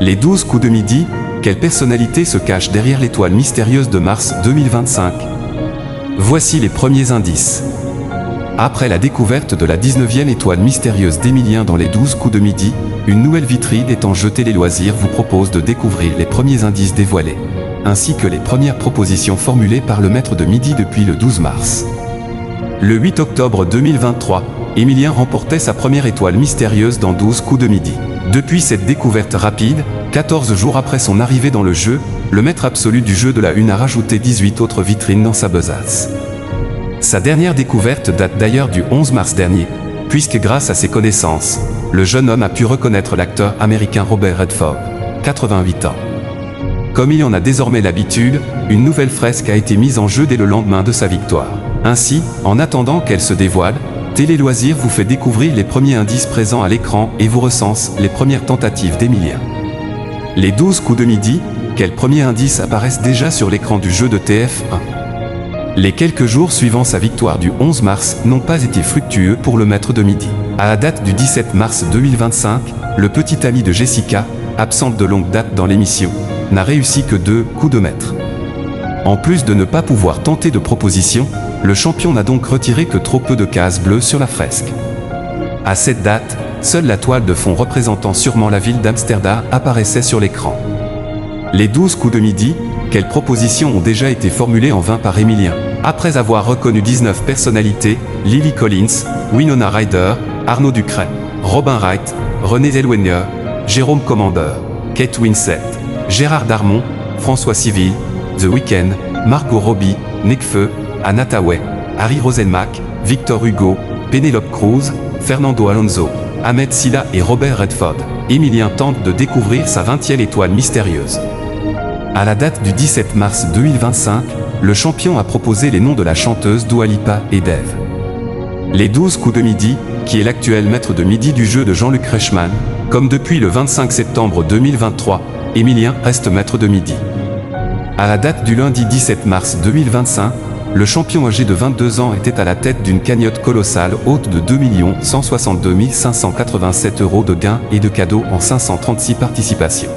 Les 12 coups de midi, quelle personnalité se cache derrière l'étoile mystérieuse de mars 2025? Voici les premiers indices. Après la découverte de la 19e étoile mystérieuse d'Emilien dans les 12 coups de midi, une nouvelle vitrine étant jetée les loisirs vous propose de découvrir les premiers indices dévoilés, ainsi que les premières propositions formulées par le maître de midi depuis le 12 mars. Le 8 octobre 2023, Emilien remportait sa première étoile mystérieuse dans 12 coups de midi. Depuis cette découverte rapide, 14 jours après son arrivée dans le jeu, le maître absolu du jeu de la Une a rajouté 18 autres vitrines dans sa besace. Sa dernière découverte date d'ailleurs du 11 mars dernier, puisque grâce à ses connaissances, le jeune homme a pu reconnaître l'acteur américain Robert Redford, 88 ans. Comme il en a désormais l'habitude, une nouvelle fresque a été mise en jeu dès le lendemain de sa victoire. Ainsi, en attendant qu'elle se dévoile, Télé Loisirs vous fait découvrir les premiers indices présents à l'écran et vous recense les premières tentatives d'Emilien. Les 12 coups de midi, quels premiers indices apparaissent déjà sur l'écran du jeu de TF1? Les quelques jours suivant sa victoire du 11 mars n'ont pas été fructueux pour le maître de midi. À la date du 17 mars 2025, le petit ami de Jessica, absente de longue date dans l'émission, n'a réussi que 2 coups de maître. En plus de ne pas pouvoir tenter de proposition, le champion n'a donc retiré que trop peu de cases bleues sur la fresque. À cette date, seule la toile de fond représentant sûrement la ville d'Amsterdam apparaissait sur l'écran. Les 12 coups de midi, quelles propositions ont déjà été formulées en vain par Emilien? Après avoir reconnu 19 personnalités, Lily Collins, Winona Ryder, Arnaud Ducret, Robin Wright, René Zellweger, Jérôme Commander, Kate Winslet, Gérard Darmon, François Civil, The Weeknd, Margot Robbie, Nekfeu, Anna Tawai, Harry Roselmack, Victor Hugo, Penélope Cruz, Fernando Alonso, Ahmed Silla et Robert Redford, Emilien tente de découvrir sa 20e étoile mystérieuse. À la date du 17 mars 2025, le champion a proposé les noms de la chanteuse Dua Lipa et d'Eve. Les 12 coups de midi, qui est l'actuel maître de midi du jeu de Jean-Luc Reichmann, comme depuis le 25 septembre 2023, Emilien reste maître de midi. À la date du lundi 17 mars 2025, le champion âgé de 22 ans était à la tête d'une cagnotte colossale haute de 2 162 587 € de gains et de cadeaux en 536 participations.